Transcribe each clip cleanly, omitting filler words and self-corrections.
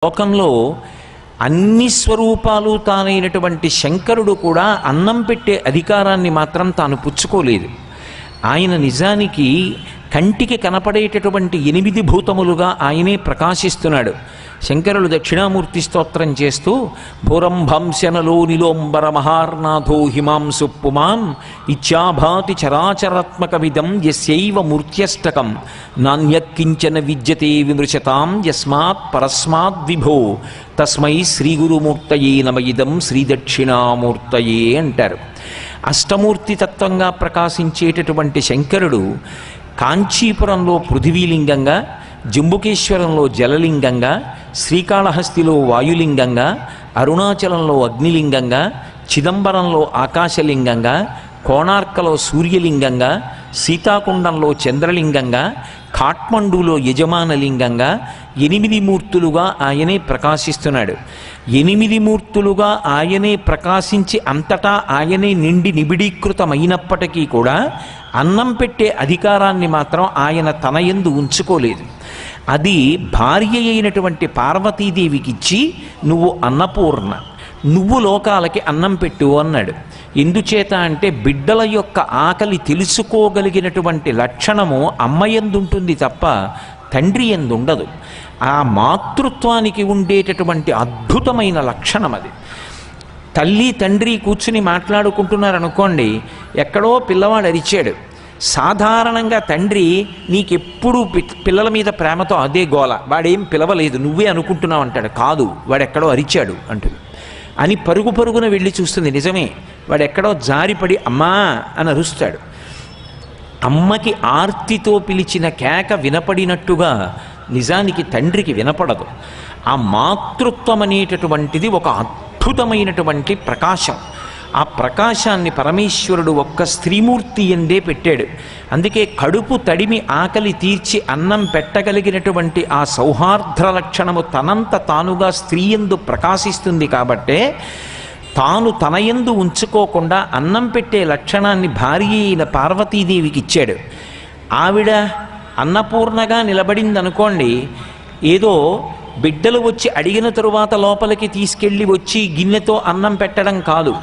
లోకంలో అన్ని స్వరూపాలు తానైనటువంటి శంకరుడు కూడా అన్నం పెట్టే అధికారాన్ని మాత్రం తాను పుచ్చుకోలేదు. ఆయన నిజానికి కంటికి కనపడేటటువంటి 8 భూతములుగా ఆయనే ప్రకాశిస్తున్నాడు. శంకరులు దక్షిణామూర్తి స్తోత్రం చేస్తూ భూరంభంశనలో నిలోంబర మహార్నాథో హిమాంసు పుమాన్ ఇచ్చాభాతి చరాచరాత్మకమిదం యస్యైవ మూర్త్యష్టకం నాణ్యక్కించన విద్యతే విమృశతాం యస్మాత్ పరస్మాద్ విభో తస్మై శ్రీగురుమూర్తయే నమయిదం శ్రీదక్షిణామూర్తయే అంటారు. అష్టమూర్తి తత్వంగా ప్రకాశించేటటువంటి శంకరుడు కాంచీపురంలో పృథివీలింగంగా, జంబుకేశ్వరంలో జలలింగంగా, శ్రీకాళహస్తిలో వాయులింగంగా, అరుణాచలంలో అగ్నిలింగంగా, చిదంబరంలో ఆకాశలింగంగా, కోణార్కలో సూర్యలింగంగా, సీతాకుండంలో చంద్రలింగంగా, కాఠ్మండూలో యజమానలింగంగా 8 మూర్తులుగా ఆయనే ప్రకాశిస్తున్నాడు. 8 మూర్తులుగా ఆయనే ప్రకాశించి అంతటా ఆయనే నిండి నిబిడీకృతమైనప్పటికీ కూడా అన్నం పెట్టే అధికారాన్ని మాత్రం ఆయన తన యందు ఉంచుకోలేదు. అది భార్య అయినటువంటి పార్వతీదేవికిచ్చి నువ్వు అన్నపూర్ణ, నువ్వు లోకాలకి అన్నం పెట్టు అన్నాడు. ఎందుచేత అంటే బిడ్డల యొక్క ఆకలి తెలుసుకోగలిగినటువంటి లక్షణము అమ్మయందు ఉంటుంది తప్ప తండ్రి యందు ఉండదు. ఆ మాతృత్వానికి ఉండేటటువంటి అద్భుతమైన లక్షణం అది. తల్లి తండ్రి కూర్చుని మాట్లాడుకుంటున్నారనుకోండి, ఎక్కడో పిల్లవాడు అరిచాడు. సాధారణంగా తండ్రి నీకెప్పుడు పిల్లల మీద ప్రేమతో అదే గోల, వాడేం పిలవలేదు నువ్వే అనుకుంటున్నావు అంటాడు. కాదు, వాడెక్కడో అరిచాడు అంటుంది అని పరుగు పరుగున వెళ్ళి చూస్తుంది. నిజమే, వాడెక్కడో జారిపడి అమ్మా అని అరుస్తాడు. అమ్మకి ఆర్తితో పిలిచిన కేక వినపడినట్టుగా నిజానికి తండ్రికి వినపడదు. ఆ మాతృత్వం అనేటటువంటిది ఒక అద్భుతమైనటువంటి ప్రకాశం. ఆ ప్రకాశాన్ని పరమేశ్వరుడు ఒక్క స్త్రీమూర్తి ఎందే పెట్టాడు. అందుకే కడుపు తడిమి ఆకలి తీర్చి అన్నం పెట్టగలిగినటువంటి ఆ సౌహార్ద్ర లక్షణము తనంత తానుగా స్త్రీయందు ప్రకాశిస్తుంది. కాబట్టే తాను తనయందు ఉంచుకోకుండా అన్నం పెట్టే లక్షణాన్ని భార్య అయిన పార్వతీదేవికి ఇచ్చాడు. ఆవిడ అన్నపూర్ణగా నిలబడిందనుకోండి, ఏదో బిడ్డలు వచ్చి అడిగిన తరువాత లోపలికి తీసుకెళ్ళి వచ్చి గిన్నెతో అన్నం పెట్టడం కాదు.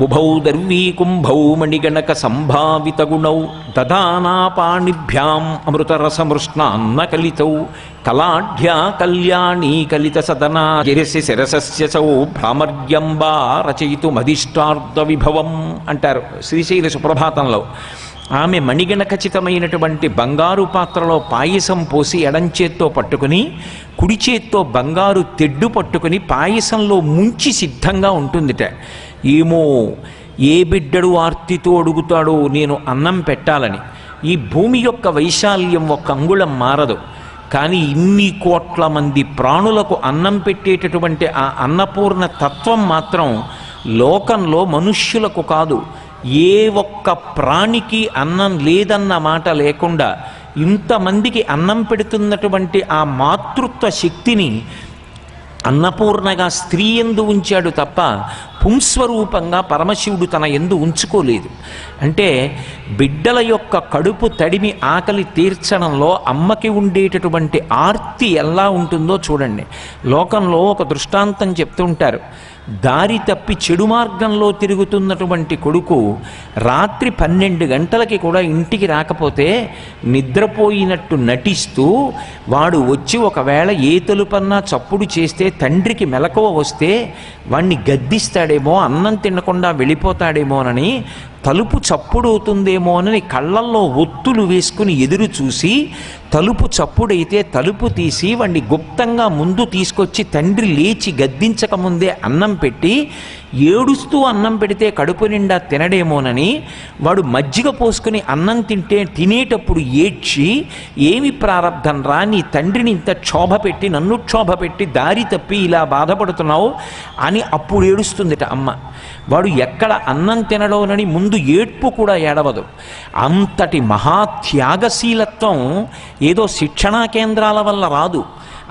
ఉభౌ దర్వీ కుంభౌ మణిగణక సంభావిత గుణౌ దదానాపాణిభ్యాం అమృతరసమృష్ణాన్న కలితౌ కలాఢ్యా కళ్యాణీ కలిత సదనా గిరసి శిరసస్య చౌ భ్రామర్యంబా రచయితు మదిష్టార్థ విభవం అంటారు శ్రీశైల సుప్రభాతంలో. ఆమె మణిగణఖచితమైనటువంటి బంగారు పాత్రలో పాయసం పోసి ఎడంచేత్తో పట్టుకుని కుడి చేత్తో బంగారు తెడ్డు పట్టుకుని పాయసంలో ముంచి సిద్ధంగా ఉంటుందిట. ఏమో ఏ బిడ్డడు ఆర్తితో అడుగుతాడో నేను అన్నం పెట్టాలని. ఈ భూమి యొక్క వైశాల్యం ఒక్క అంగుళం మారదు, కానీ ఇన్ని కోట్ల మంది ప్రాణులకు అన్నం పెట్టేటటువంటి ఆ అన్నపూర్ణ తత్వం మాత్రం లోకంలో మనుష్యులకు కాదు, ఏ ఒక్క ప్రాణికి అన్నం లేదన్న మాట లేకుండా ఇంతమందికి అన్నం పెడుతున్నటువంటి ఆ మాతృత్వ శక్తిని అన్నపూర్ణగా స్త్రీ యందు ఉంచాడు తప్ప పుంస్వరూపంగా పరమశివుడు తన యందు ఉంచుకోలేదు. అంటే బిడ్డల యొక్క కడుపు తడిమి ఆకలి తీర్చడంలో అమ్మకి ఉండేటటువంటి ఆర్తి ఎలా ఉంటుందో చూడండి. లోకంలో ఒక దృష్టాంతం చెప్తుంటారు. దారి తప్పి చెడు మార్గంలో తిరుగుతున్నటువంటి కొడుకు రాత్రి 12 గంటలకి కూడా ఇంటికి రాకపోతే నిద్రపోయినట్టు నటిస్తూ వాడు వచ్చి ఒకవేళ ఏ తలుపన్నా చప్పుడు చేస్తే తండ్రికి మెలకువ వస్తే వాణ్ణి గద్దిస్తాడేమో, అన్నం తినకుండా వెళ్ళిపోతాడేమోనని, తలుపు చప్పుడవుతుందేమోనని కళ్ళల్లో ఒత్తులు వేసుకుని ఎదురు చూసి తలుపు చప్పుడైతే తలుపు తీసి వాడిని గుప్తంగా ముందు తీసుకొచ్చి తండ్రి లేచి గద్దించకముందే అన్నం పెట్టి ఏడుస్తూ అన్నం పెడితే కడుపు నిండా తినడేమోనని వాడు మజ్జిగ పోసుకుని అన్నం తినేటప్పుడు ఏడ్చి ఏమి ప్రారంధం రా, నీ తండ్రిని ఇంత క్షోభ పెట్టి నన్ను క్షోభ పెట్టి దారి తప్పి ఇలా బాధపడుతున్నావు అని అప్పుడు ఏడుస్తుందిట అమ్మ. వాడు ఎక్కడ అన్నం తినడోనని ముందు ఏడ్పు కూడా ఏడవదు. అంతటి మహాత్యాగశీలత్వం ఏదో శిక్షణా కేంద్రాల వల్ల రాదు.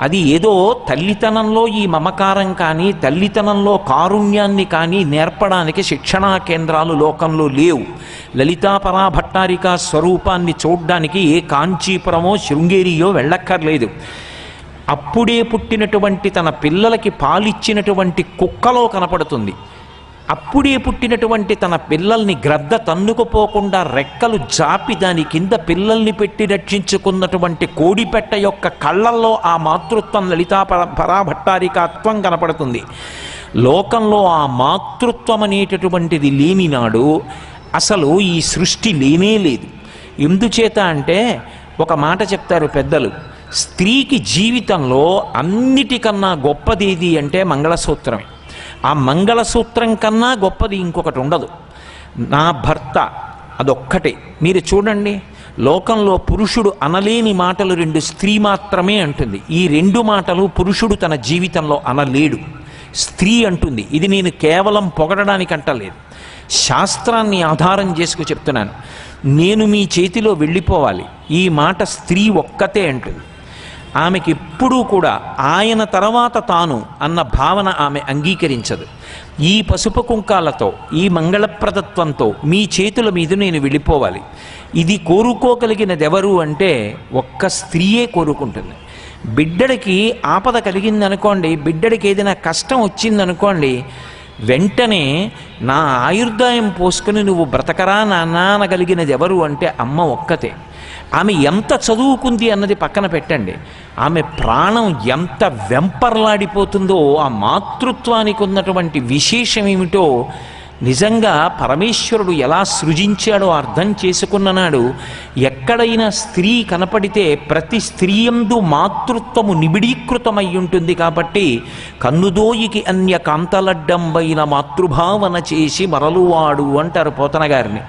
అది ఏదో తల్లితనంలో ఈ మమకారం కానీ తల్లితనంలో కారుణ్యాన్ని కానీ నేర్పడానికి శిక్షణా కేంద్రాలు లోకంలో లేవు. లలితాపరా భట్టారిక స్వరూపాన్ని చూడ్డానికి ఏ కాంచీపురమో శృంగేరియో వెళ్ళక్కర్లేదు. అప్పుడే పుట్టినటువంటి తన పిల్లలకి పాలిచ్చినటువంటి కుక్కలో కనపడుతుంది. అప్పుడే పుట్టినటువంటి తన పిల్లల్ని గ్రద్ద తన్నుకుపోకుండా రెక్కలు జాపి దాని కింద పిల్లల్ని పెట్టి రక్షించుకున్నటువంటి కోడిపెట్ట యొక్క కళ్ళల్లో ఆ మాతృత్వం లలితా పరాభట్టారికత్వం కనపడుతుంది. లోకంలో ఆ మాతృత్వం అనేటటువంటిది లేని నాడు అసలు ఈ సృష్టి లేనే లేదు. ఎందుచేత అంటే ఒక మాట చెప్తారు పెద్దలు, స్త్రీకి జీవితంలో అన్నిటికన్నా గొప్పది అంటే మంగళసూత్రమే. ఆ మంగళసూత్రం కన్నా గొప్పది ఇంకొకటి ఉండదు. నా భర్త అదొక్కటే. మీరు చూడండి, లోకంలో పురుషుడు అనలేని మాటలు 2 స్త్రీ మాత్రమే అంటుంది. ఈ 2 మాటలు పురుషుడు తన జీవితంలో అనలేడు, స్త్రీ అంటుంది. ఇది నేను కేవలం పొగడడానికి అంటలేదు, శాస్త్రాన్ని ఆధారం చేసుకు చెప్తున్నాను. నేను మీ చేతిలో వెళ్ళిపోవాలి, ఈ మాట స్త్రీ ఒక్కతే అంటుంది. ఆమెకి ఎప్పుడూ కూడా ఆయన తర్వాత తాను అన్న భావన ఆమె అంగీకరించదు. ఈ పసుపు కుంకాలతో, ఈ మంగళప్రదత్వంతో మీ చేతుల మీద నేను వెళ్ళిపోవాలి, ఇది కోరుకోగలిగినది ఎవరు అంటే ఒక్క స్త్రీయే కోరుకుంటుంది. బిడ్డడికి ఆపద కలిగిందనుకోండి, బిడ్డడికి ఏదైనా కష్టం వచ్చిందనుకోండి, వెంటనే నా ఆయుర్దాయం పోసుకుని నువ్వు బ్రతకరా నాన్న అనగలిగినది ఎవరు అంటే అమ్మ ఒక్కతే. ఆమె ఎంత చదువుకుంది అన్నది పక్కన పెట్టండి, ఆమె ప్రాణం ఎంత వెంపర్లాడిపోతుందో, ఆ మాతృత్వానికి ఉన్నటువంటి విశేషం ఏమిటో నిజంగా పరమేశ్వరుడు ఎలా సృజించాడో అర్థం చేసుకున్ననాడు ఎక్కడైనా స్త్రీ కనపడితే ప్రతి స్త్రీయందు మాతృత్వము నిబిడీకృతమై ఉంటుంది. కాబట్టి కన్నుదోయికి అన్య కాంతలడ్డంబైన మాతృభావన చేసి మరలువాడు అంటారు పోతన గారిని.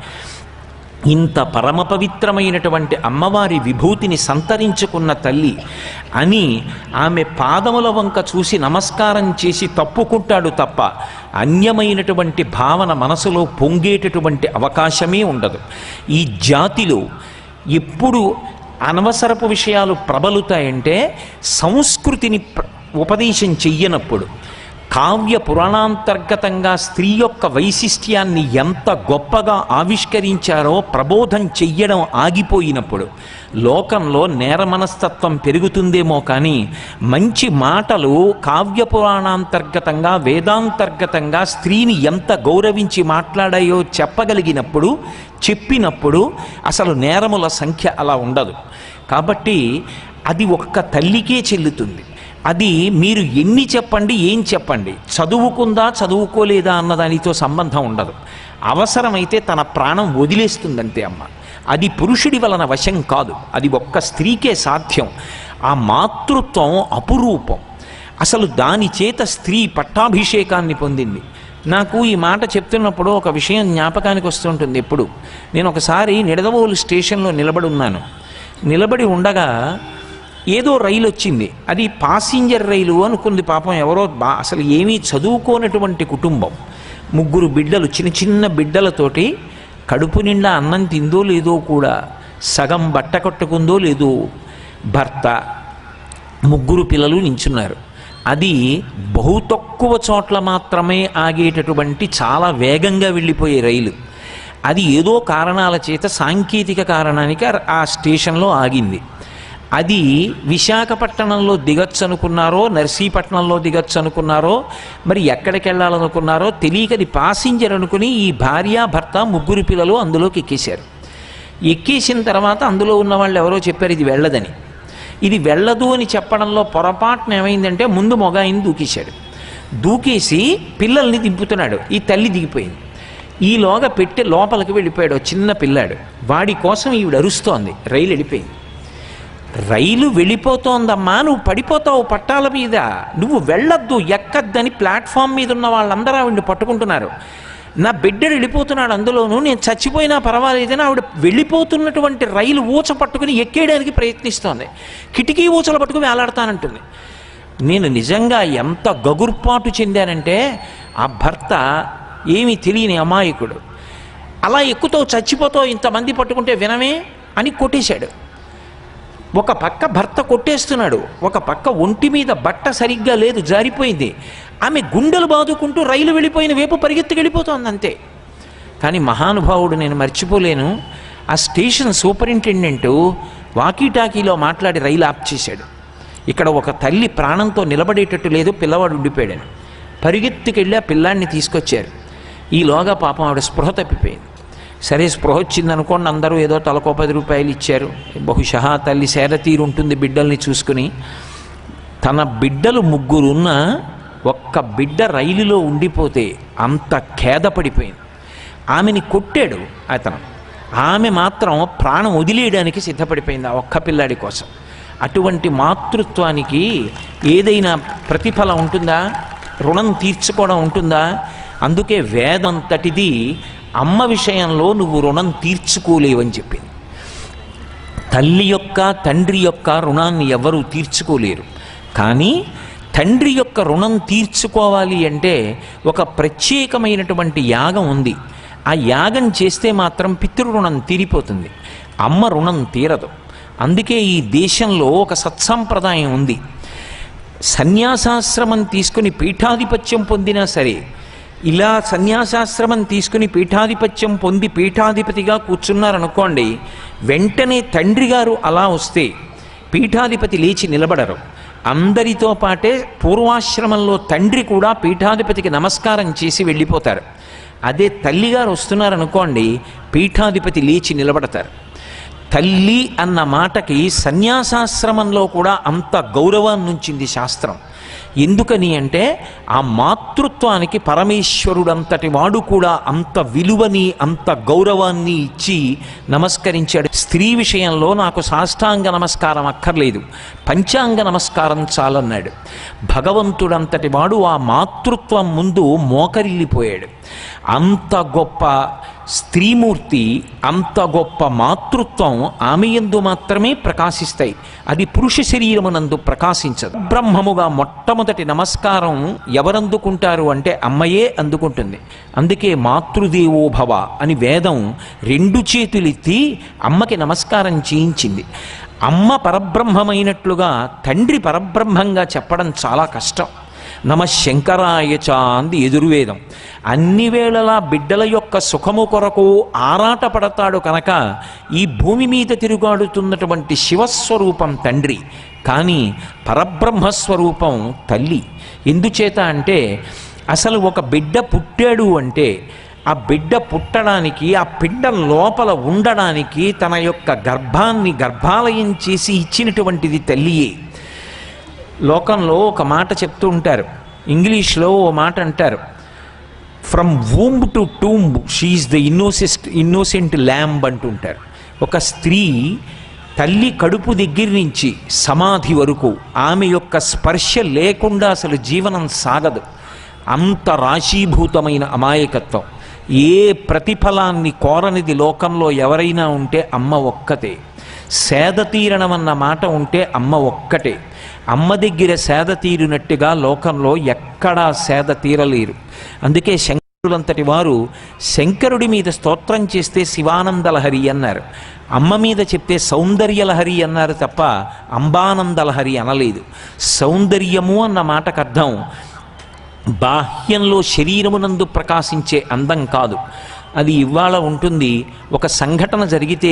ఇంత పరమ పవిత్రమైనటువంటి అమ్మవారి విభూతిని సంతరించుకున్న తల్లి అని ఆమె పాదముల వంక చూసి నమస్కారం చేసి తప్పుకుంటాడు తప్ప అన్యమైనటువంటి భావన మనసులో పొంగేటటువంటి అవకాశమే ఉండదు. ఈ జాతిలో ఎప్పుడు అనవసరపు విషయాలు ప్రబలుతాయంటే సంస్కృతిని ఉపదేశం చెయ్యనప్పుడు, కావ్య పురాణాంతర్గతంగా స్త్రీ యొక్క వైశిష్ట్యాన్ని ఎంత గొప్పగా ఆవిష్కరించారో ప్రబోధం చెయ్యడం ఆగిపోయినప్పుడు లోకంలో నేర మనస్తత్వం పెరుగుతుందేమో. కానీ మంచి మాటలు కావ్య పురాణాంతర్గతంగా వేదాంతర్గతంగా స్త్రీని ఎంత గౌరవించి మాట్లాడాయో చెప్పినప్పుడు అసలు నేరముల సంఖ్య అలా ఉండదు. కాబట్టి అది ఒక్క తల్లికే చెల్లుతుంది. అది మీరు ఎన్ని చెప్పండి, ఏం చెప్పండి, చదువుకుందా చదువుకోలేదా అన్నదానితో సంబంధం ఉండదు. అవసరమైతే తన ప్రాణం వదిలేస్తుందంతే అమ్మ. అది పురుషుడి వలన వశం కాదు, అది ఒక్క స్త్రీకే సాధ్యం. ఆ మాతృత్వం అపురూపం. అసలు దాని చేత స్త్రీ పట్టాభిషేకాన్ని పొందింది. నాకు ఈ మాట చెప్తున్నప్పుడు ఒక విషయం జ్ఞాపకానికి వస్తుంటుంది ఎప్పుడు. నేను ఒకసారి నిడదవోలు స్టేషన్లో నిలబడి ఉండగా ఏదో రైలు వచ్చింది. అది పాసింజర్ రైలు అనుకుంది పాపం. ఎవరో అసలు ఏమీ చదువుకోనటువంటి కుటుంబం, 3 బిడ్డలు, చిన్న బిడ్డలతోటి కడుపు నిండా అన్నం తిందో లేదో కూడా, సగం బట్ట కట్టుకుందో లేదో, భర్త, 3 పిల్లలు నించున్నారు. అది బహు తక్కువ చోట్ల మాత్రమే ఆగేటటువంటి చాలా వేగంగా వెళ్ళిపోయే రైలు. అది ఏదో కారణాల చేత, సాంకేతిక కారణానికి ఆ స్టేషన్లో ఆగింది. అది విశాఖపట్నంలో దిగచ్చు అనుకున్నారో, నర్సీపట్నంలో దిగచ్చు అనుకున్నారో, మరి ఎక్కడికి వెళ్ళాలనుకున్నారో తెలియక అది పాసింజర్ అనుకుని ఈ భార్య భర్త 3 పిల్లలు అందులోకి ఎక్కేశారు. ఎక్కేసిన తర్వాత అందులో ఉన్న వాళ్ళు ఎవరో చెప్పారు ఇది వెళ్ళదని. ఇది వెళ్ళదు అని చెప్పడంలో పొరపాటున ఏమైందంటే ముందు మొగాయిని దూకేసి పిల్లల్ని దింపుతున్నాడు. ఈ తల్లి దిగిపోయింది. ఈలోగా పెట్టి లోపలికి వెళ్ళిపోయాడు చిన్న పిల్లాడు. వాడి కోసం ఈవిడ అరుస్తోంది. రైలు వెళ్ళిపోయింది. రైలు వెళ్ళిపోతోందమ్మా, నువ్వు పడిపోతావు పట్టాల మీద, నువ్వు వెళ్ళొద్దు, ఎక్కద్దని ప్లాట్ఫామ్ మీద ఉన్న వాళ్ళందరూ ఆవిడని పట్టుకుంటున్నారు. నా బిడ్డడు వెళ్ళిపోతున్నాడు అందులోనూ, నేను చచ్చిపోయినా పర్వాలేదని ఆవిడ వెళ్ళిపోతున్నటువంటి రైలు ఊచ పట్టుకుని ఎక్కేయడానికి ప్రయత్నిస్తోంది. కిటికీ ఊచలు పట్టుకుని వేలాడతానంటుంది. నేను నిజంగా ఎంత గగుర్పాటు చెందానంటే, ఆ భర్త ఏమీ తెలియని అమాయకుడు, అలా ఎక్కుతావు చచ్చిపోతావు, ఇంతమంది పట్టుకుంటే వినమే అని కొట్టేశాడు. ఒక పక్క భర్త కొట్టేస్తున్నాడు, ఒక పక్క ఒంటి మీద బట్ట సరిగ్గా లేదు, జారిపోయింది. ఆమె గుండెలు బాదుకుంటూ రైలు వెళ్ళిపోయిన వైపు పరిగెత్తుకెళ్ళిపోతోంది అంతే. కానీ మహానుభావుడు, నేను మర్చిపోలేను, ఆ స్టేషన్ సూపరింటెండెంటు వాకీటాకీలో మాట్లాడి రైలు ఆప్ చేశాడు. ఇక్కడ ఒక తల్లి ప్రాణంతో నిలబడేటట్టు లేదు, పిల్లవాడు ఉండిపోయాడని పరిగెత్తుకెళ్ళి ఆ పిల్లాడిని తీసుకొచ్చారు. ఈలోగా పాపం ఆవిడ స్పృహ తప్పిపోయింది. సరే స్పృహ వచ్చిందనుకోండి, అందరూ ఏదో తలకో 10 రూపాయలు ఇచ్చారు. బహుశా తల్లి సేద తీరుంటుంది బిడ్డల్ని చూసుకుని. తన బిడ్డలు 3 ఉన్నా ఒక్క బిడ్డ రైలులో ఉండిపోతే అంత ఖేదపడిపోయింది. ఆమెని కొట్టాడు అతను, ఆమె మాత్రం ప్రాణం వదిలేయడానికి సిద్ధపడిపోయింది ఆ ఒక్క పిల్లాడి కోసం. అటువంటి మాతృత్వానికి ఏదైనా ప్రతిఫలం ఉంటుందా? రుణం తీర్చుకోవడం ఉంటుందా? అందుకే వేదంతటిది అమ్మ విషయంలో నువ్వు రుణం తీర్చుకోలేవని చెప్పింది. తల్లి యొక్క తండ్రి యొక్క రుణాన్ని ఎవరూ తీర్చుకోలేరు. కానీ తండ్రి యొక్క రుణం తీర్చుకోవాలి అంటే ఒక ప్రత్యేకమైనటువంటి యాగం ఉంది. ఆ యాగం చేస్తే మాత్రం పితృరుణం తీరిపోతుంది, అమ్మ రుణం తీరదు. అందుకే ఈ దేశంలో ఒక సత్సంప్రదాయం ఉంది. సన్యాసాశ్రమం తీసుకుని పీఠాధిపత్యం పొందినా సరే, ఇలా సన్యాసాశ్రమం తీసుకుని పీఠాధిపత్యం పొంది పీఠాధిపతిగా కూర్చున్నారనుకోండి, వెంటనే తండ్రి గారు అలా వస్తే పీఠాధిపతి లేచి నిలబడరు. అందరితో పాటే పూర్వాశ్రమంలో తండ్రి కూడా పీఠాధిపతికి నమస్కారం చేసి వెళ్ళిపోతారు. అదే తల్లిగారు వస్తున్నారనుకోండి, పీఠాధిపతి లేచి నిలబడతారు. తల్లి అన్న మాటకి సన్యాసాశ్రమంలో కూడా అంత గౌరవాన్ని ఉంచింది శాస్త్రం. ఎందుకని అంటే ఆ మాతృత్వానికి పరమేశ్వరుడంతటి వాడు కూడా అంత విలువని అంత గౌరవాన్ని ఇచ్చి నమస్కరించాడు. స్త్రీ విషయంలో నాకు సాష్టాంగ నమస్కారం అక్కర్లేదు, పంచాంగ నమస్కారం చాలన్నాడు. భగవంతుడంతటి వాడు ఆ మాతృత్వం ముందు మోకరిల్లిపోయాడు. అంత గొప్ప స్త్రీమూర్తి, అంత గొప్ప మాతృత్వం ఆమె యందు మాత్రమే ప్రకాశిస్తాయి, అది పురుష శరీరమునందు ప్రకాశించదు. బ్రహ్మముగా మొట్టమొదటి నమస్కారం ఎవరందుకుంటారు అంటే అమ్మయే అందుకుంటుంది. అందుకే మాతృదేవో భవ అని వేదం 2 చేతులెత్తి అమ్మకి నమస్కారం చేయించింది. అమ్మ పరబ్రహ్మమైనట్లుగా తండ్రి పరబ్రహ్మంగా చెప్పడం చాలా కష్టం. నమ శంకరాయచ అంది ఎదుర్వేదం. అన్ని వేళలా బిడ్డల యొక్క సుఖము కొరకు ఆరాటపడతాడు కనుక ఈ భూమి మీద తిరుగాడుతున్నటువంటి శివస్వరూపం తండ్రి, కానీ పరబ్రహ్మస్వరూపం తల్లి. ఎందుచేత అంటే అసలు ఒక బిడ్డ పుట్టాడు అంటే ఆ బిడ్డ పుట్టడానికి, ఆ పిండం లోపల ఉండడానికి తన యొక్క గర్భాన్ని గర్భాలయం చేసి ఇచ్చినటువంటిది తల్లియే. లోకంలో ఒక మాట చెప్తూ ఉంటారు, ఇంగ్లీష్లో ఓ మాట అంటారు, from womb to tomb she is the innocent lamb అంటుంటారు. ఒక స్త్రీ తల్లి కడుపు దగ్గర నుంచి సమాధి వరకు ఆమె యొక్క స్పర్శ లేకుండా అసలు జీవనం సాగదు. అంత రాశీభూతమైన అమాయకత్వం. ఏ ప్రతిఫలాన్ని కోరనిది లోకంలో ఎవరైనా ఉంటే అమ్మ ఒక్కతే. సేద తీరడం అన్న మాట ఉంటే అమ్మ ఒక్కటే. అమ్మ దగ్గర సేద తీరినట్టుగా లోకంలో ఎక్కడా సేద తీరలేరు. అందుకే శంకరులంతటి వారు శంకరుడి మీద స్తోత్రం చేస్తే శివానందలహరి అన్నారు, అమ్మ మీద చెప్తే సౌందర్యలహరి అన్నారు తప్ప అంబానందలహరి అనలేదు. సౌందర్యము అన్న మాటకు అర్థం బాహ్యంలో శరీరమునందు ప్రకాశించే అందం కాదు. అది ఇవాళ ఉంటుంది, ఒక సంఘటన జరిగితే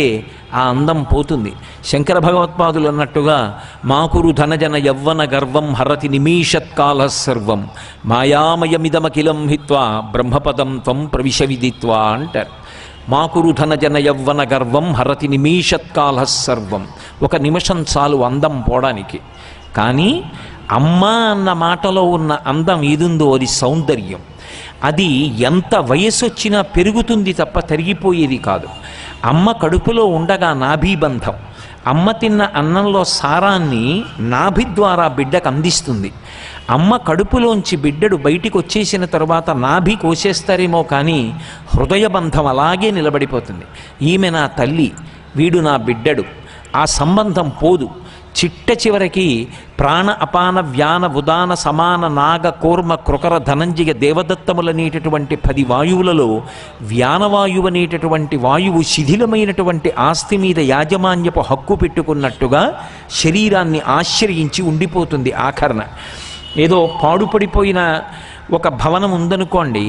ఆ అందం పోతుంది. శంకర భగవత్పాదులు అన్నట్టుగా మాకురు ధనజన యవ్వన గర్వం హరతి నిమీషత్కాల సర్వం మాయామయమిదమఖిలం హిత్వా బ్రహ్మపదం త్వం ప్రవిశ విదిత్వా అంటారు. మాకురు ధనజన యవ్వన గర్వం హరతి నిమీషత్కాల సర్వం. ఒక నిమిషం చాలు అందం పోవడానికి. కానీ అమ్మ అన్న మాటలో ఉన్న అందం ఏదుందో అది సౌందర్యం. అది ఎంత వయసు వచ్చినా పెరుగుతుంది తప్ప తరిగిపోయేది కాదు. అమ్మ కడుపులో ఉండగా నాభీబంధం, అమ్మ తిన్న అన్నంలో సారాన్ని నాభి ద్వారా బిడ్డకు అందిస్తుంది. అమ్మ కడుపులోంచి బిడ్డడు బయటికి వచ్చేసిన తర్వాత నాభి కోసేస్తారేమో కానీ హృదయబంధం అలాగే నిలబడిపోతుంది. ఈమె నా తల్లి, వీడు నా బిడ్డడు, ఆ సంబంధం పోదు. చిట్ట చివరికి ప్రాణ అపాన వ్యాన ఉదాన సమాన నాగ కూర్మ కృకర ధనంజయ దేవదత్తములనేటటువంటి 10 వాయువులలో వ్యానవాయువు అనేటటువంటి వాయువు శిథిలమైనటువంటి ఆస్తి మీద యాజమాన్యపు హక్కు పెట్టుకున్నట్టుగా శరీరాన్ని ఆశ్రయించి ఉండిపోతుంది. ఆఖరణ ఏదో పాడుపడిపోయిన ఒక భవనం ఉందనుకోండి,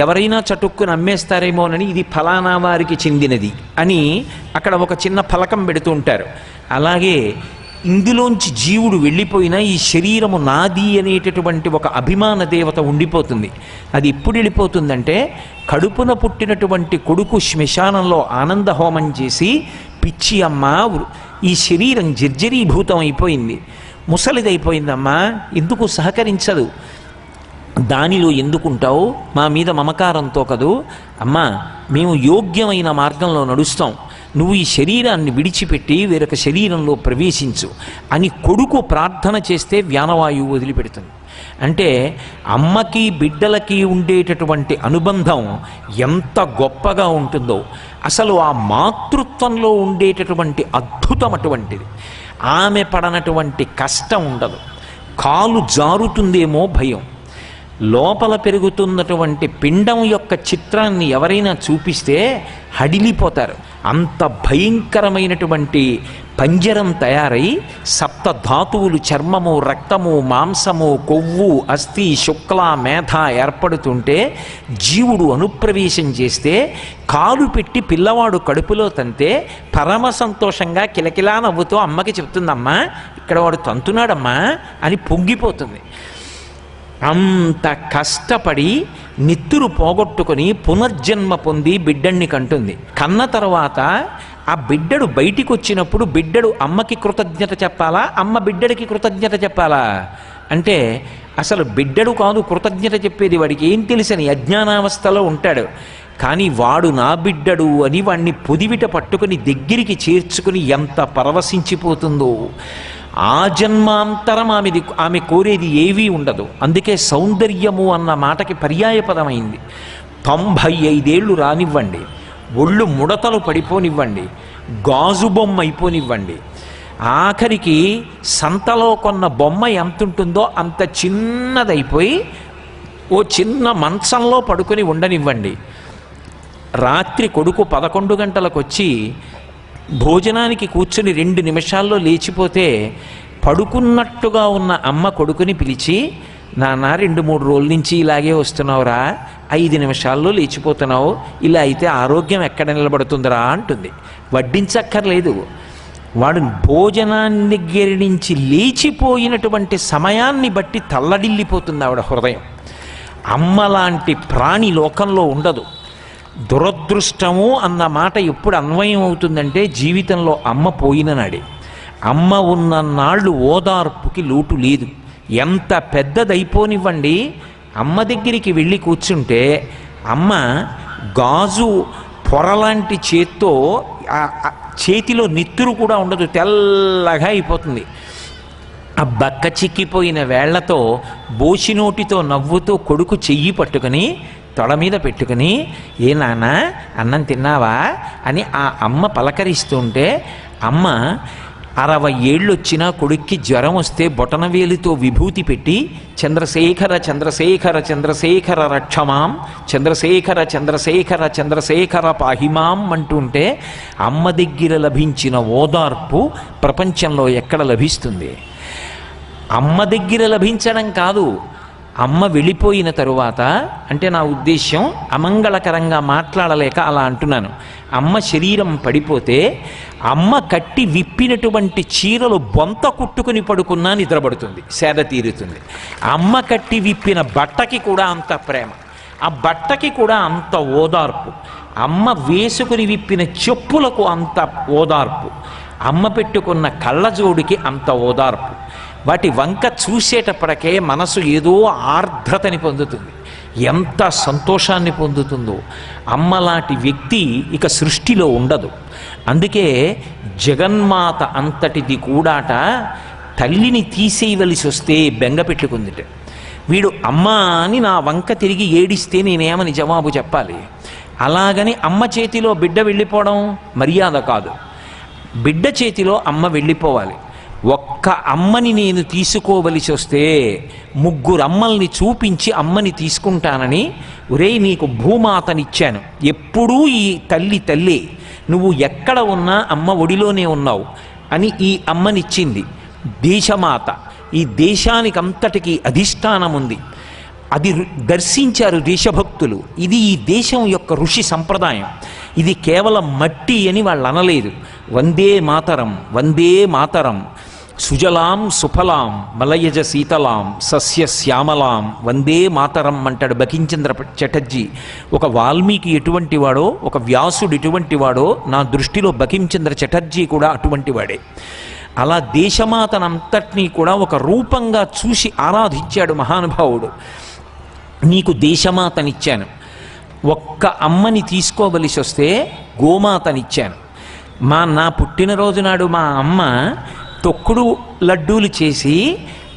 ఎవరైనా చటుక్కుని అమ్మేస్తారేమోనని ఇది ఫలానా వారికి చెందినది అని అక్కడ ఒక చిన్న ఫలకం పెడుతూ ఉంటారు. అలాగే ఇందులోంచి జీవుడు వెళ్ళిపోయినా ఈ శరీరము నాది అనేటటువంటి ఒక అభిమాన దేవత ఉండిపోతుంది. అది ఎప్పుడు వెళ్ళిపోతుందంటే, కడుపున పుట్టినటువంటి కొడుకు శ్మశానంలో ఆనంద హోమం చేసి, పిచ్చి అమ్మ ఈ శరీరం జర్జరీభూతం అయిపోయింది, ముసలిదైపోయిందమ్మా, ఎందుకు సహకరించదు, దానిలో ఎందుకుంటావు, మా మీద మమకారంతో కదూ, అమ్మా మేము యోగ్యమైన మార్గంలో నడుస్తాం, నువ్వు ఈ శరీరాన్ని విడిచిపెట్టి వేరొక శరీరంలో ప్రవేశించు అని కొడుకు ప్రార్థన చేస్తే వ్యానవాయువు వదిలిపెడుతుంది. అంటే అమ్మకి బిడ్డలకి ఉండేటటువంటి అనుబంధం ఎంత గొప్పగా ఉంటుందో, అసలు ఆ మాతృత్వంలో ఉండేటటువంటి అద్భుతం అటువంటిది. ఆమె పడనటువంటి కష్టం ఉండదు. కాలు జారుతుందేమో భయం. లోపల పెరుగుతున్నటువంటి పిండం యొక్క చిత్రాన్ని ఎవరైనా చూపిస్తే హడిలిపోతారు. అంత భయంకరమైనటువంటి పంజరం తయారై సప్త ధాతువులు, చర్మము, రక్తము, మాంసము, కొవ్వు, అస్థి, శుక్ల, మేధ ఏర్పడుతుంటే జీవుడు అనుప్రవేశం చేస్తే కాలు పెట్టి పిల్లవాడు కడుపులో తంతే పరమ సంతోషంగా కిలకిలా నవ్వుతూ అమ్మకి చెప్తుందమ్మా, ఇక్కడ వాడు తంతున్నాడమ్మా అని పొంగిపోతుంది. అంత కష్టపడి నిత్తురు పోగొట్టుకొని పునర్జన్మ పొంది బిడ్డన్ని కంటుంది. కన్న తర్వాత ఆ బిడ్డడు బయటికి వచ్చినప్పుడు బిడ్డడు అమ్మకి కృతజ్ఞత చెప్పాలా, అమ్మ బిడ్డడికి కృతజ్ఞత చెప్పాలా అంటే, అసలు బిడ్డడు కాదు కృతజ్ఞత చెప్పేది, వాడికి ఏం తెలుసని అజ్ఞానావస్థలో ఉంటాడు. కానీ వాడు నా బిడ్డడు అని వాడిని పొదివిట పట్టుకుని దగ్గరికి చేర్చుకుని ఎంత పరవశించిపోతుందో. ఆ జన్మాంతరం ఆమె కోరేది ఏవీ ఉండదు. అందుకే సౌందర్యము అన్న మాటకి పర్యాయపదమైంది. 95 ఏళ్ళు రానివ్వండి, ఒళ్ళు ముడతలు పడిపోనివ్వండి, గాజు బొమ్మ అయిపోనివ్వండి, ఆఖరికి సంతలో కొన్న బొమ్మ ఎంత ఉంటుందో అంత చిన్నదైపోయి ఓ చిన్న మంచంలో పడుకొని ఉండనివ్వండి. రాత్రి కొడుకు 11 గంటలకు వచ్చి భోజనానికి కూర్చుని 2 నిమిషాల్లో లేచిపోతే పడుకున్నట్టుగా ఉన్న అమ్మ కొడుకుని పిలిచి, నాన్న 2-3 రోజుల నుంచి ఇలాగే వస్తున్నావురా, 5 నిమిషాల్లో లేచిపోతున్నావు, ఇలా అయితే ఆరోగ్యం ఎక్కడ నిలబడుతుందిరా అంటుంది. వడ్డించక్కర్లేదు, వాడు భోజనాన్ని దగ్గర నుంచి లేచిపోయినటువంటి సమయాన్ని బట్టి తల్లడిల్లిపోతుంది ఆవిడ హృదయం. అమ్మ లాంటి ప్రాణి లోకంలో ఉండదు. దురదృష్టము అన్న మాట ఎప్పుడు అన్వయం అవుతుందంటే జీవితంలో అమ్మ పోయిన నాడే. అమ్మ ఉన్న నాళ్ళు ఓదార్పుకి లోటు లేదు. ఎంత పెద్దదైపోనివ్వండి, అమ్మ దగ్గరికి వెళ్ళి కూర్చుంటే అమ్మ గాజు పొరలాంటి చేత్తో, చేతిలో నెత్తురు కూడా ఉండదు, తెల్లగా అయిపోతుంది. ఆ బక్క చిక్కిపోయిన వేళ్లతో బోసినోటితో నవ్వుతూ కొడుకు చెయ్యి పట్టుకుని తొడ మీద పెట్టుకుని, ఏ నాన్న అన్నం తిన్నావా అని ఆ అమ్మ పలకరిస్తుంటే, అమ్మ 60 ఏళ్ళు వచ్చినా కొడుక్కి జ్వరం వస్తే బొటనవేలితో విభూతి పెట్టి చంద్రశేఖర చంద్రశేఖర చంద్రశేఖర రక్షమాం, చంద్రశేఖర చంద్రశేఖర చంద్రశేఖర పాహిమాం అంటుంటే అమ్మ దగ్గర లభించిన ఓదార్పు ప్రపంచంలో ఎక్కడ లభిస్తుంది? అమ్మ దగ్గర లభించడం కాదు, అమ్మ వెళ్ళిపోయిన తరువాత, అంటే నా ఉద్దేశ్యం అమంగళకరంగా మాట్లాడలేక అలా అంటున్నాను. అమ్మ శరీరం పడిపోతే అమ్మ కట్టి విప్పినటువంటి చీరలు బొంత కుట్టుకుని పడుకున్నా నిద్రపడుతుంది, సేద తీరుతుంది. అమ్మ కట్టి విప్పిన బట్టకి కూడా అంత ప్రేమ, ఆ బట్టకి కూడా అంత ఓదార్పు. అమ్మ వేసుకుని విప్పిన చెప్పులకు అంత ఓదార్పు, అమ్మ పెట్టుకున్న కళ్ళజోడికి అంత ఓదార్పు. వాటి వంక చూసేటప్పటికే మనసు ఏదో ఆర్ద్రతని పొందుతుంది, ఎంత సంతోషాన్ని పొందుతుందో. అమ్మలాంటి వ్యక్తి ఇక సృష్టిలో ఉండదు. అందుకే జగన్మాత అంతటిది కూడాట తల్లిని తీసేయవలసి వస్తే బెంగ పెట్టుకుందిట. వీడు అమ్మా అని నా వంక తిరిగి ఏడిస్తే నేనేమని జవాబు చెప్పాలి? అలాగని అమ్మ చేతిలో బిడ్డ వెళ్ళిపోవడం మర్యాద కాదు. బిడ్డ చేతిలో అమ్మ వెళ్ళిపోవాలి. ఒక్క అమ్మని నేను తీసుకోవలసి వస్తే 3 అమ్మల్ని చూపించి అమ్మని తీసుకుంటానని, ఒరేయ్ నీకు భూమాతనిచ్చాను, ఎప్పుడూ ఈ తల్లి, నువ్వు ఎక్కడ ఉన్నా అమ్మ ఒడిలోనే ఉన్నావు అని ఈ అమ్మనిచ్చింది. దేశమాత, ఈ దేశానికి అంతటికీ అధిష్టానం ఉంది, అది దర్శించారు దేశభక్తులు. ఇది ఈ దేశం యొక్క ఋషి సంప్రదాయం. ఇది కేవలం మట్టి అని వాళ్ళు అనలేదు. వందే మాతరం, వందే మాతరం. సుజలాం సుఫలాం మలయజ శీతలాం సస్య శ్యామలాం వందే మాతరం అంటాడు బకించంద్ర చటర్జీ. ఒక వాల్మీకి ఎటువంటి వాడో, ఒక వ్యాసుడు ఎటువంటి వాడో, నా దృష్టిలో బకించంద్ర చటర్జీ కూడా అటువంటి వాడే. అలా దేశమాతనంతటినీ కూడా ఒక రూపంగా చూసి ఆరాధించాడు మహానుభావుడు. నీకు దేశమాతనిచ్చాను, ఒక్క అమ్మని తీసుకోవలసి వస్తే గోమాతనిచ్చాను. నా పుట్టినరోజు నాడు మా అమ్మ తొక్కుడు లడ్డూలు చేసి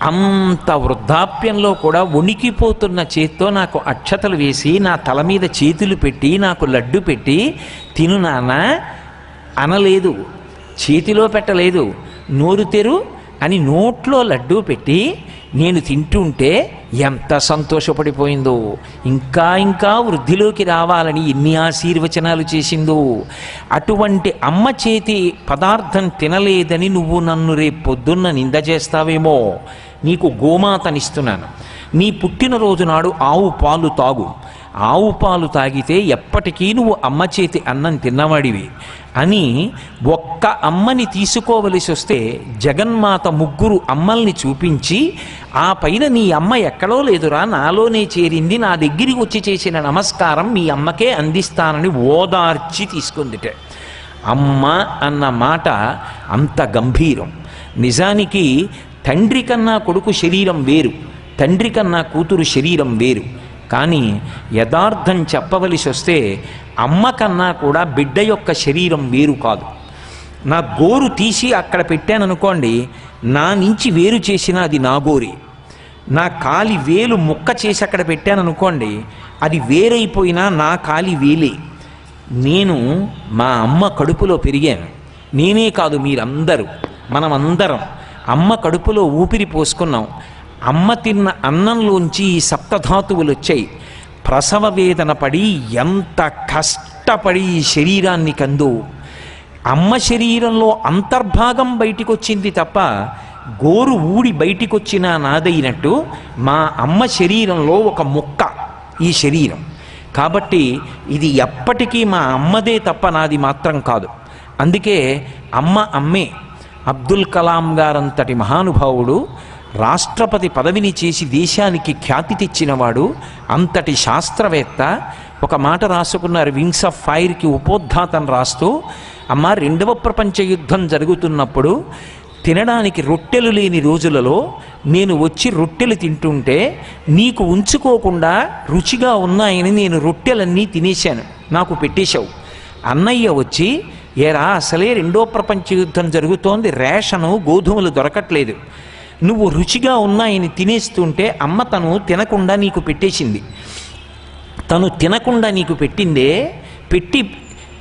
అంత వృద్ధాప్యంలో కూడా వణికిపోతున్న చేత్తో నాకు అక్షతలు వేసి నా తల మీద చేతులు పెట్టి నాకు లడ్డు పెట్టి తిను నాన్న అనలేదు, చేతిలో పెట్టలేదు, నోరు తెరు అని నోట్లో లడ్డూ పెట్టి నేను తింటుంటే ఎంత సంతోషపడిపోయిందో, ఇంకా ఇంకా వృద్ధిలోకి రావాలని ఎన్ని ఆశీర్వచనాలు చేసిందో. అటువంటి అమ్మ చేతి పదార్థం తినలేదని నువ్వు నన్ను రేపు పొద్దున్న నింద చేస్తావేమో, నీకు గోమాతనిస్తున్నాను. నీ పుట్టినరోజు నాడు ఆవు పాలు తాగు, ఆవు పాలు తాగితే ఎప్పటికీ నువ్వు అమ్మ చేతి అన్నం తిన్నవాడివి అని ఒక్క అమ్మని తీసుకోవలసి వస్తే జగన్మాత ముగ్గురు అమ్మల్ని చూపించి, ఆ పైన నీ అమ్మ ఎక్కడో లేదురా నాలోనే చేరింది, నా దగ్గరికి వచ్చి చేసిన నమస్కారం మీ అమ్మకే అందిస్తానని ఓదార్చి తీసుకుందిట. అమ్మ అన్న మాట అంత గంభీరం. నిజానికి తండ్రి కన్నా కొడుకు శరీరం వేరు, తండ్రి కన్నా కూతురు శరీరం వేరు. కానీ యథార్థం చెప్పవలసి వస్తే అమ్మ కన్నా కూడా బిడ్డ యొక్క శరీరం వేరు కాదు. నా గోరు తీసి అక్కడ పెట్టాననుకోండి, నా నుంచి వేరు చేసిన అది నా గోరి. నా కాలి వేలు ముక్క చేసి అక్కడ పెట్టాననుకోండి, అది వేరైపోయినా నా కాలి వేలే. నేను మా అమ్మ కడుపులో పెరిగాను. నేనే కాదు, మీరందరూ, మనమందరం అమ్మ కడుపులో ఊపిరి పోసుకున్నాం. అమ్మ తిన్న అన్నంలోంచి ఈ సప్తధాతువులు వచ్చాయి. ప్రసవ వేదన పడి ఎంత కష్టపడి ఈ శరీరాన్ని కందు. అమ్మ శరీరంలో అంతర్భాగం బయటికి వచ్చింది తప్ప గోరు ఊడి బయటికి వచ్చినా నాదైనట్టు మా అమ్మ శరీరంలో ఒక ముక్క ఈ శరీరం. కాబట్టి ఇది ఎప్పటికీ మా అమ్మదే తప్ప నాది మాత్రం కాదు. అందుకే అమ్మ అమ్మే. అబ్దుల్ కలాం గారంతటి మహానుభావుడు రాష్ట్రపతి పదవిని చేసి దేశానికి ఖ్యాతి తెచ్చినవాడు, అంతటి శాస్త్రవేత్త ఒక మాట రాసుకున్నారు వింగ్స్ ఆఫ్ ఫైర్కి ఉపోద్ఘాతం రాస్తూ. అమ్మ, రెండవ ప్రపంచ యుద్ధం జరుగుతున్నప్పుడు తినడానికి రొట్టెలు లేని రోజులలో నేను వచ్చి రొట్టెలు తింటుంటే నీకు ఉంచుకోకుండా రుచిగా ఉన్నాయని నేను రొట్టెలన్నీ తినేశాను, నాకు పెట్టేశావు. అన్నయ్య వచ్చి, ఏరా అసలే రెండో ప్రపంచ యుద్ధం జరుగుతోంది, రేషను గోధుమలు దొరకట్లేదు, నువ్వు రుచిగా ఉన్నాయని తినేస్తుంటే అమ్మ తను తినకుండా నీకు పెట్టేసింది. తను తినకుండా నీకు పెట్టిందే, పెట్టి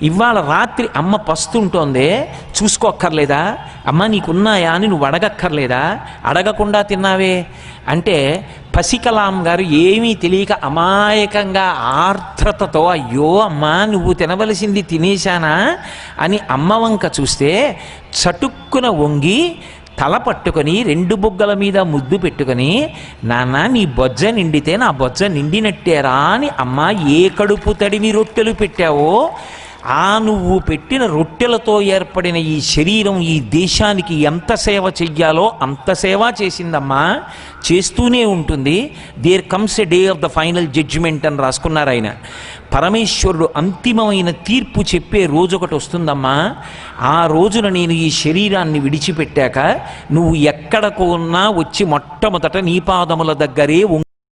ఇవాళ రాత్రి అమ్మ పస్తుంటోందే, చూసుకోక్కర్లేదా? అమ్మ నీకున్నాయా అని నువ్వు అడగక్కర్లేదా? అడగకుండా తిన్నావే అంటే పసికలాం గారు ఏమీ తెలియక అమాయకంగా ఆర్ద్రతతో, అయ్యో అమ్మా నువ్వు తినవలసింది తినేశానా అని అమ్మ వంక చూస్తే చటుక్కున వంగి తల పట్టుకొని రెండు బుగ్గల మీద ముద్దు పెట్టుకొని, నాన్న నీ బొజ్జ నిండితే నా బొజ్జ నిండినట్టేరా అని అమ్మ ఏ కడుపు తడిమి రొట్టెలు పెట్టావో ఆ నువ్వు పెట్టిన రొట్టెలతో ఏర్పడిన ఈ శరీరం ఈ దేశానికి ఎంత సేవ చెయ్యాలో అంత సేవ చేసిందమ్మా, చేస్తూనే ఉంటుంది. There comes a day of the final judgement అని రాసుకున్నారు ఆయన. పరమేశ్వరుడు అంతిమమైన తీర్పు చెప్పే రోజు ఒకటి వస్తుందమ్మా. ఆ రోజున నేను ఈ శరీరాన్ని విడిచిపెట్టాక నువ్వు ఎక్కడకు ఉన్నా వచ్చి మొట్టమొదట నీ పాదముల దగ్గరే